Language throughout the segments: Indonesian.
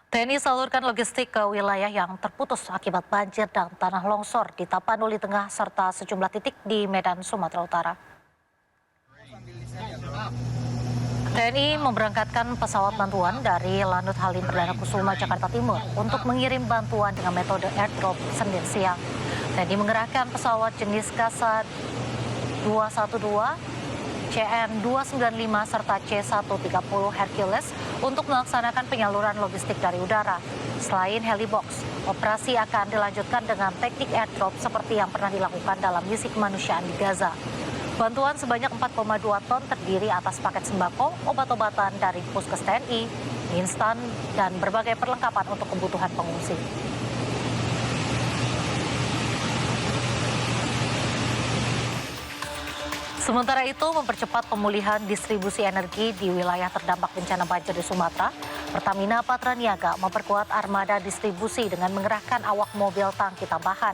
TNI salurkan logistik ke wilayah yang terputus akibat banjir dan tanah longsor di Tapanuli Tengah serta sejumlah titik di Medan, Sumatera Utara. TNI memberangkatkan pesawat bantuan dari Lanut Halim Perdana Kusuma, Jakarta Timur untuk mengirim bantuan dengan metode airdrop Senin siang. TNI mengerahkan pesawat jenis Kasa 212, CN-295 serta C-130 Hercules untuk melaksanakan penyaluran logistik dari udara. Selain helibox, operasi akan dilanjutkan dengan teknik airdrop seperti yang pernah dilakukan dalam misi kemanusiaan di Gaza. Bantuan sebanyak 4,2 ton terdiri atas paket sembako, obat-obatan dari Puskes TNI, mie instan, dan berbagai perlengkapan untuk kebutuhan pengungsi. Sementara itu, mempercepat pemulihan distribusi energi di wilayah terdampak bencana banjir di Sumatera, Pertamina Patraniaga memperkuat armada distribusi dengan mengerahkan awak mobil tangki tambahan.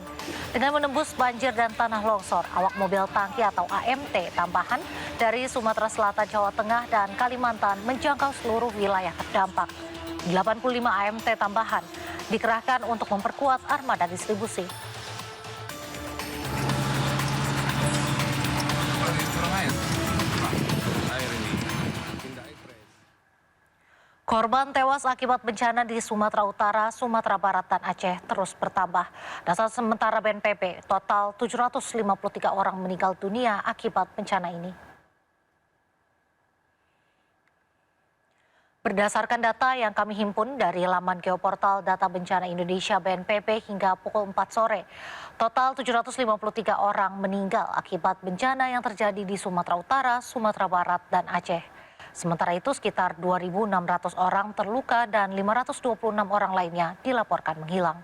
Dengan menembus banjir dan tanah longsor, awak mobil tangki atau AMT tambahan dari Sumatera Selatan, Jawa Tengah, dan Kalimantan menjangkau seluruh wilayah terdampak. 85 AMT tambahan dikerahkan untuk memperkuat armada distribusi. Korban tewas akibat bencana di Sumatera Utara, Sumatera Barat, dan Aceh terus bertambah. Data sementara BNPB, total 753 orang meninggal dunia akibat bencana ini. Berdasarkan data yang kami himpun dari laman geoportal Data Bencana Indonesia BNPB hingga pukul 4 sore, total 753 orang meninggal akibat bencana yang terjadi di Sumatera Utara, Sumatera Barat, dan Aceh. Sementara itu sekitar 2.600 orang terluka dan 526 orang lainnya dilaporkan menghilang.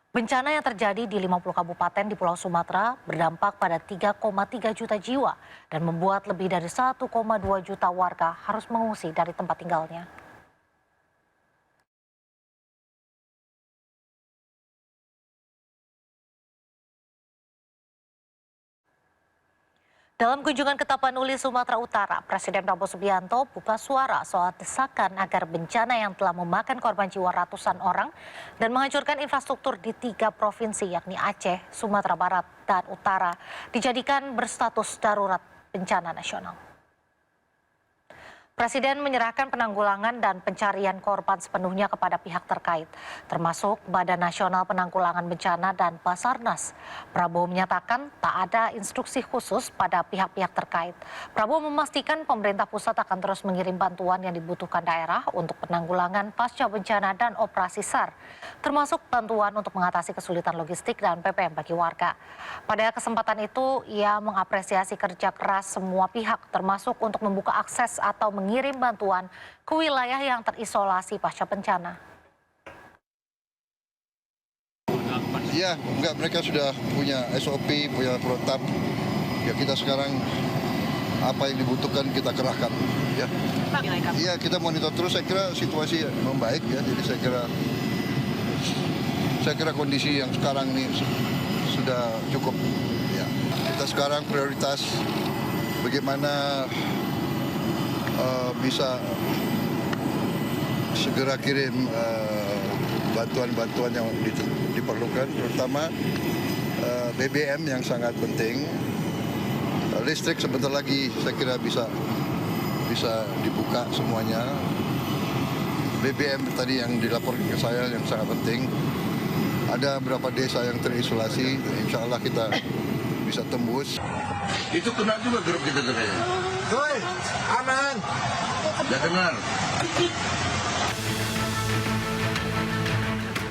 Bencana yang terjadi di 50 kabupaten di Pulau Sumatera berdampak pada 3,3 juta jiwa dan membuat lebih dari 1,2 juta warga harus mengungsi dari tempat tinggalnya. Dalam kunjungan ke Tapanuli, Sumatera Utara, Presiden Prabowo Subianto buka suara soal desakan agar bencana yang telah memakan korban jiwa ratusan orang dan menghancurkan infrastruktur di 3 provinsi yakni Aceh, Sumatera Barat, dan Utara dijadikan berstatus darurat bencana nasional. Presiden menyerahkan penanggulangan dan pencarian korban sepenuhnya kepada pihak terkait, termasuk Badan Nasional Penanggulangan Bencana dan Basarnas. Prabowo menyatakan tak ada instruksi khusus pada pihak-pihak terkait. Prabowo memastikan pemerintah pusat akan terus mengirim bantuan yang dibutuhkan daerah untuk penanggulangan pasca bencana dan operasi SAR, termasuk bantuan untuk mengatasi kesulitan logistik dan PPM bagi warga. Pada kesempatan itu, ia mengapresiasi kerja keras semua pihak, termasuk untuk membuka akses atau mengirim bantuan ke wilayah yang terisolasi pasca bencana. Ya, enggak, mereka sudah punya SOP, punya protap. Ya, kita sekarang apa yang dibutuhkan kita kerahkan. Ya, ya kita monitor terus. Saya kira situasi membaik ya. Jadi saya kira kondisi yang sekarang ini sudah cukup. Ya, kita sekarang prioritas bagaimana bisa segera kirim bantuan-bantuan yang diperlukan, terutama BBM yang sangat penting. Listrik sebentar lagi saya kira bisa dibuka semuanya. BBM tadi yang dilaporkan ke saya yang sangat penting. Ada beberapa desa yang terisolasi, insya Allah kita bisa tembus. Itu kena juga grup kita katanya. Doi, aman. Ya dengar.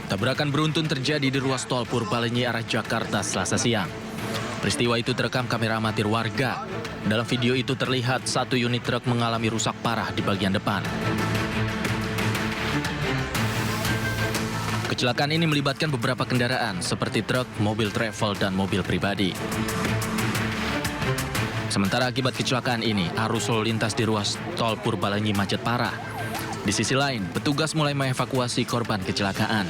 Tabrakan beruntun terjadi di ruas tol Purbalenyi arah Jakarta Selasa siang. Peristiwa itu terekam kamera amatir warga. Dalam video itu terlihat satu unit truk mengalami rusak parah di bagian depan. Kecelakaan ini melibatkan beberapa kendaraan seperti truk, mobil travel, dan mobil pribadi. Sementara akibat kecelakaan ini, arus lalu lintas di ruas tol Purbalenyi macet parah. Di sisi lain, petugas mulai mengevakuasi korban kecelakaan.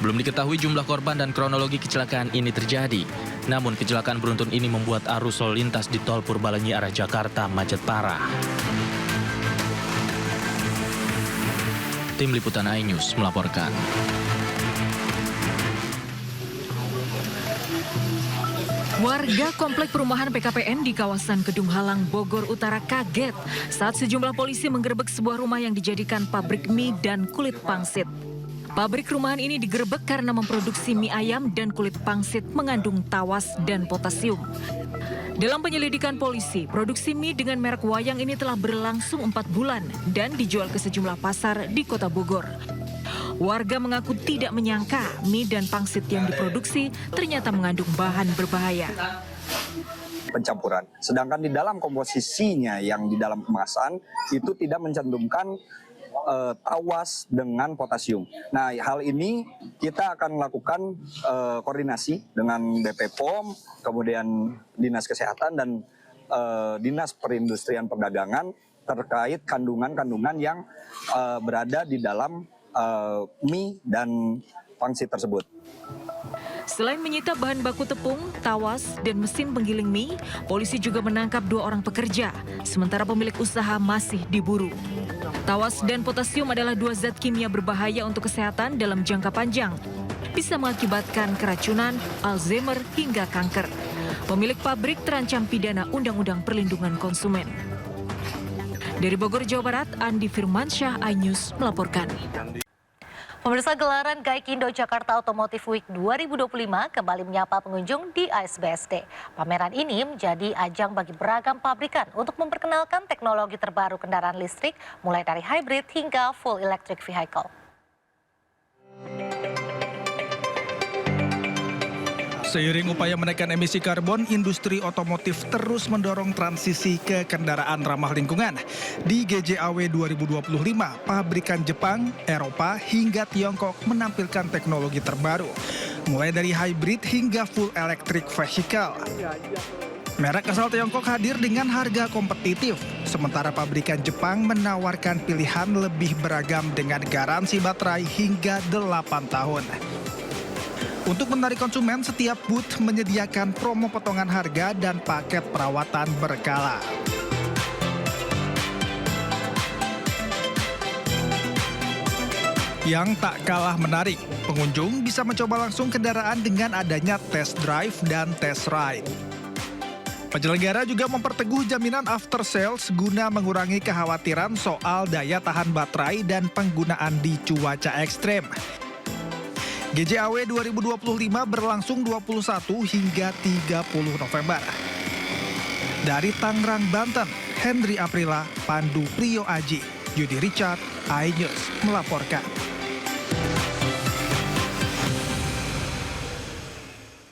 Belum diketahui jumlah korban dan kronologi kecelakaan ini terjadi. Namun kecelakaan beruntun ini membuat arus lalu lintas di tol Purbalenyi arah Jakarta macet parah. Tim Liputan iNews melaporkan. Warga komplek perumahan PKPN di kawasan Kedung Halang, Bogor Utara kaget saat sejumlah polisi menggerebek sebuah rumah yang dijadikan pabrik mie dan kulit pangsit. Pabrik rumahan ini digerebek karena memproduksi mie ayam dan kulit pangsit mengandung tawas dan potasium. Dalam penyelidikan polisi, produksi mie dengan merek Wayang ini telah berlangsung 4 bulan dan dijual ke sejumlah pasar di Kota Bogor. Warga mengaku tidak menyangka mie dan pangsit yang diproduksi ternyata mengandung bahan berbahaya. Pencampuran. Sedangkan di dalam komposisinya yang di dalam kemasan itu tidak mencantumkan tawas dengan potasium. Nah, hal ini kita akan melakukan koordinasi dengan BP POM, kemudian Dinas Kesehatan dan Dinas Perindustrian Perdagangan terkait kandungan-kandungan yang berada di dalam mie dan pangsit tersebut. Selain menyita bahan baku tepung, tawas, dan mesin penggiling mie, polisi juga menangkap 2 orang pekerja, sementara pemilik usaha masih diburu. Tawas dan potasium adalah 2 zat kimia berbahaya untuk kesehatan dalam jangka panjang. Bisa mengakibatkan keracunan, Alzheimer, hingga kanker. Pemilik pabrik terancam pidana Undang-Undang Perlindungan Konsumen. Dari Bogor, Jawa Barat, Andi Firmansyah, iNews melaporkan. Pemirsa, gelaran Gaikindo Jakarta Automotive Week 2025 kembali menyapa pengunjung di ASBSD. Pameran ini menjadi ajang bagi beragam pabrikan untuk memperkenalkan teknologi terbaru kendaraan listrik, mulai dari hybrid hingga full electric vehicle. Seiring upaya menekan emisi karbon, industri otomotif terus mendorong transisi ke kendaraan ramah lingkungan. Di GJAW 2025, pabrikan Jepang, Eropa, hingga Tiongkok menampilkan teknologi terbaru, mulai dari hybrid hingga full electric vehicle. Merek asal Tiongkok hadir dengan harga kompetitif, sementara pabrikan Jepang menawarkan pilihan lebih beragam dengan garansi baterai hingga 8 tahun. Untuk menarik konsumen, setiap booth menyediakan promo potongan harga dan paket perawatan berkala. Yang tak kalah menarik, pengunjung bisa mencoba langsung kendaraan dengan adanya test drive dan test ride. Penyelenggara juga memperteguh jaminan after sales guna mengurangi kekhawatiran soal daya tahan baterai dan penggunaan di cuaca ekstrem. GJAW 2025 berlangsung 21 hingga 30 November. Dari Tangerang, Banten, Henry Aprila, Pandu Priyo Aji, Yudi Richard, iNews melaporkan.